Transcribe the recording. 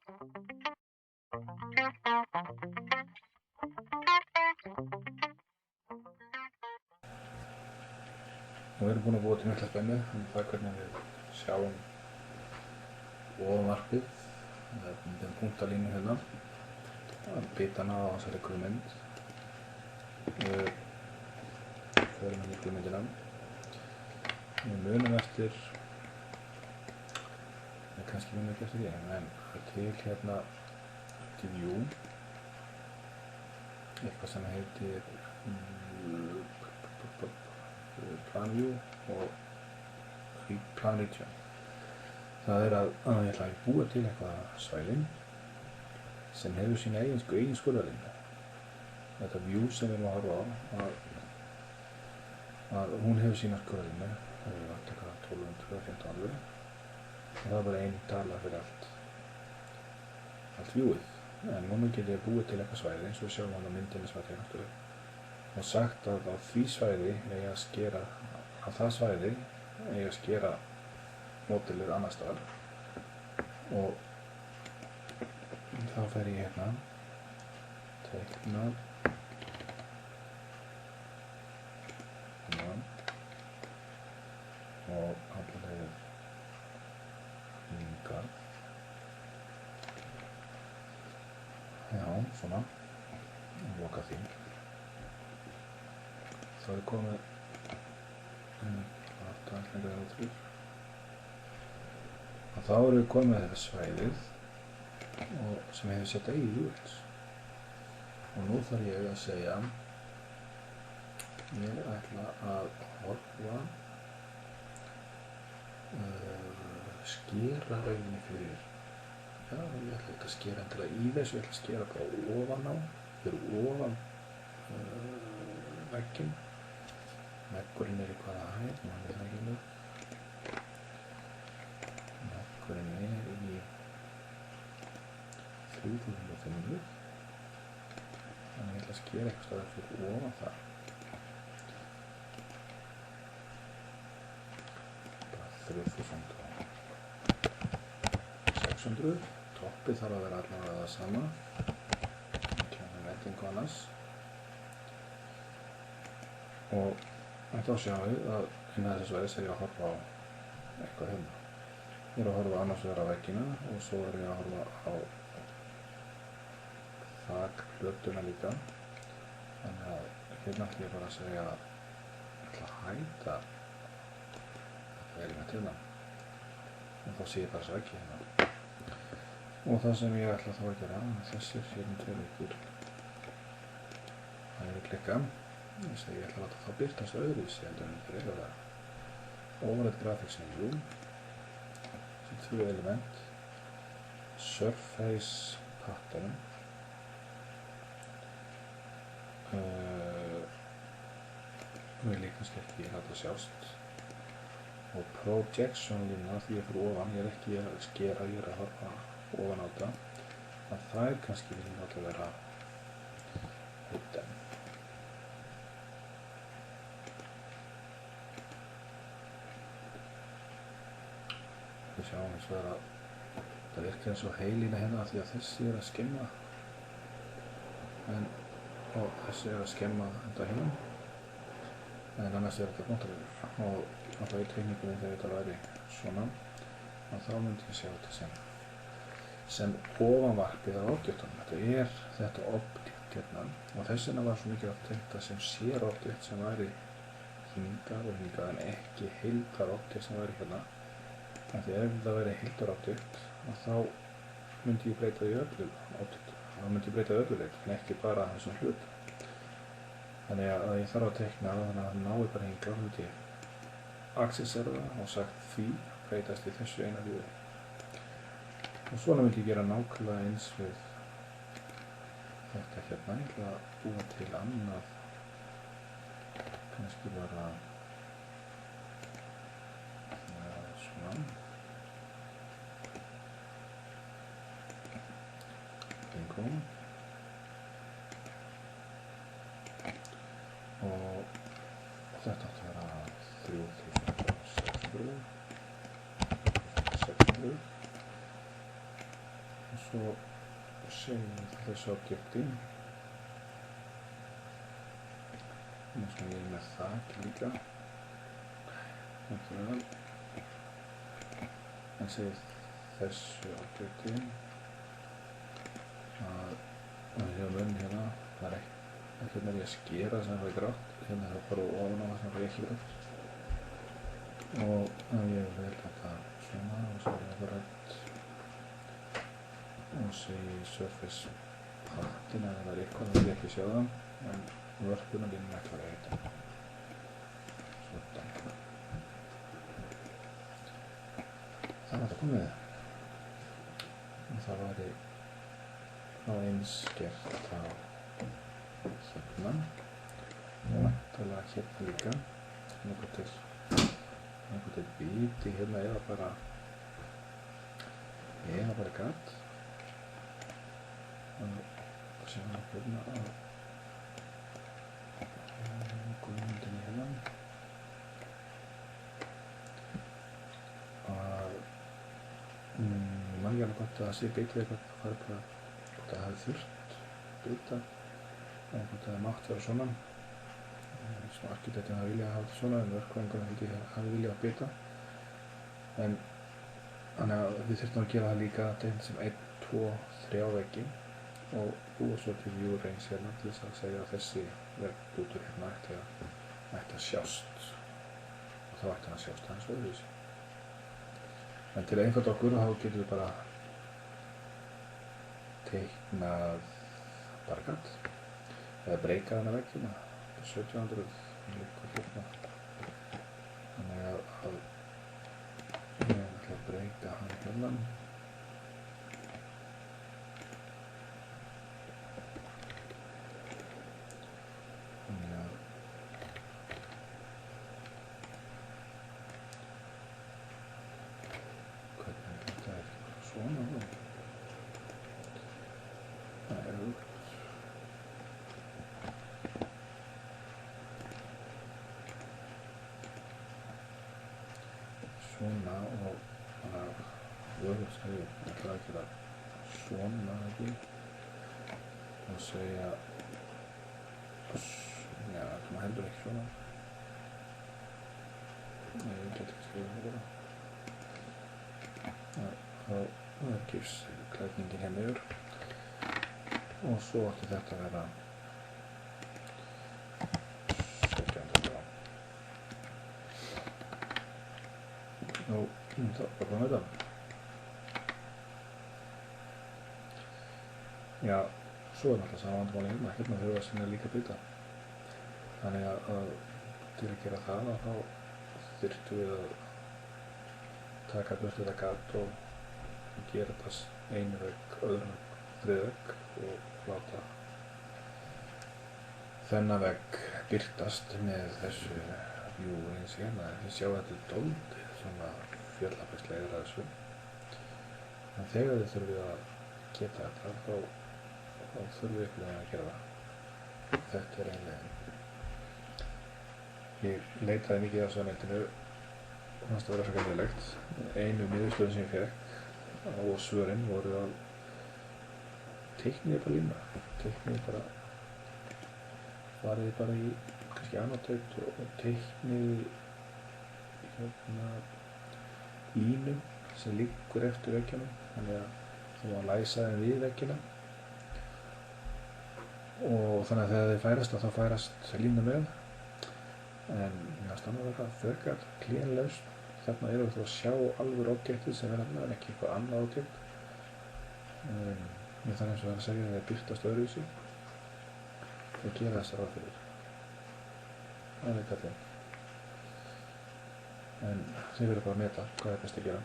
Við erum búin að búa til mikla spennu það hvernig við sjáum ofanvarpið með punktalínu hérna bitana á þessari grunnmynd förum við í grunnmyndina við munum eftir kannski munum ekki eftir því en það er til hérna til view eitthvað sem heitir plan view og plan region það er að ég ætla að búa til eitthvað svæði sem hefur sína eigin skurðarlinju þetta view sem við erum að horfa á að hún hefur sína skurðarlinju það er að taka 1215 alveg og það er bara ein tala fyrir allt viewið en núna get ég búið til eitthvað svæði eins og við sjáum á myndinni sem að tegna upp og sagt að á því svæði eigi að skera að það svæði eigi að skera módelið annars staðar og þá fer ég hérna teikna og allir hingað já, svona og loka því þá er komið þá erum við komið með þetta svæðið og sem hefur sett eigið UX og nú þarf ég að segja ég ætla að horfa skera auðinni fyrir já, ég ætla ekki að skera endilega í þessu ég ætla að skera bara ofan á fyrir ofan vegginn veggurinn er í hvaða hæð veggurinn er í $3,500 þannig ég ætla að skera eitthvað staðar fyrir ofan það bara 3.600 toppið þarf að vera allavega það sama kemur með einhver annars og þá sjáum við að innan þessu svæðis er ég að horfa á eitthvað hérna ég er að horfa annars vegar á veggina og svo er ég að horfa á þakplötuna líka þannig að hérna ætla ég bara að segja að ég ætla að hætta þetta element hérna og þá sé ég bara þess veggi hérna og það sem ég ætla þá að gera þessir hérna tveir ykkur það er að klikka ég segi ég ætla að láta þá birtast öðruvísi heldur en þeir eiga það overhead graphics view sem 2 element surface pattern vil ég kannski ekki láta sjást og projection lína því ég fyrir ofan ég er ekki að skera ég er að horfa ofan á þetta að það er kannski vil láta vera hidden við sjáum eins og það að það virkar eins og heilína hérna því að þessi er að skemma og þessi er að skemma þetta hérna en annars er þetta notaður og alltaf í teikningunni þegar þetta væri svona og þá myndi ég sjá þetta sem ofanvarpið á objektunum þetta er þetta objekt hérna og þess vegna var svo mikið að þetta sem sér objekt sem væri hingað og hingað en ekki heildar objekt sem væri hérna því ef það væri heildar objekt þá myndi ég breyta í öllu objekt þá myndi ég breyta í öllu leit en ekki bara þessum hlut þannig að ég þarf að teikna þannig að það nái bara hingað og myndi ég accessera það og sagt því breytast í þessu eina viewi og svona myndi ég gera nákvæmlega eins við þetta hérna ég ætla að búa til annað kannski bara svona bingo og þetta átti að vera 3.600 og svo segjum við þessu objekti og svo ég með þak líka en segir þessu objekti að við höfum munn hérna, það er ekki með því að skera sem það er grátt, hérna er það bara ofan á það sem það er ekki grátt og ég vil þetta svona og svo er það bara og segi surface patina eða það er eitthvað, það vil ég ekki sjá það en vörpunarlínum ætlar að heita svona þannig að þetta komið og það væri á eins gert á hérna og væntanlega hérna líka einhver til biti hérna eða bara gatt og sem við hérna á guðmyndinni hérna og ég man ekki alveg hvort að það sé bitið eitthvað það fari bara hvort það hafi þurft bita eða hvort það hefði mátt vera svona sem arkitektin hafi viljað að hafa þetta svona en verkfræðingurinn held ég hafi viljað að bita en þannig að við þurftum að gera það líka tegnd sem 1, 2, 3 veggi og búa svo til view range hérna til þess að segja að þessi veggútur hérna ætti að sjást og þá ætti hann að sjást aðeins öðruvísi. En til að einfalda okkur þá getum við bara teiknað bara gatt eða breykað hana vegg hérna 1700 líka hérna þannig að ég ætla að breyka hann hérna þannig að hvernig þetta er svona það er svona og bara öðvist að ég ætla að gera svona ekki og segja já, það heldur ekki svona nei, ég get ekki skrifa það bara þá gefst klædningin hérna yfir og svo ætti þetta að vera 1700 grám og það er bara með þetta já, svo er náttúrulega sama vandamáli hérna þurfa að sinna líka bita þannig að til að gera það þá þyrftum við að taka burt þetta gatt og gera þetta einu vegg, öðrum vegg, þriðja vegg og láta þennan vegg birtast með þessu view eins hérna. Þið sjá að þetta er dálítið svona fjöllafærslega að þessu en þegar þið þurfið að geta þetta þá þurfum við einhvern veginn að gera það. Þetta er einlega ég leitaði mikið á þessu á netinu og fannst það vera svo gæmilegt. Einu niðurstöðum sem ég fékk og svörin voru að teiknið bara lína. Teiknið bara farið bara í kannski annotate og teiknið hérna línum sem liggur eftir veggjanum þannig að það má læsa þeim við veggina og þannig að þegar þeir færast þá færast lína með en mér stannar að vera frekar klénlaust. Þarna erum við að sjá alveg objektið sem er hérna en ekki eitthvað annað objekt. Mér þarf eins og að segja að það er birtast öðruvísi og gera þessar áfyrir. Það er kallinn. En þið verður bara að meta hvað er best að gera.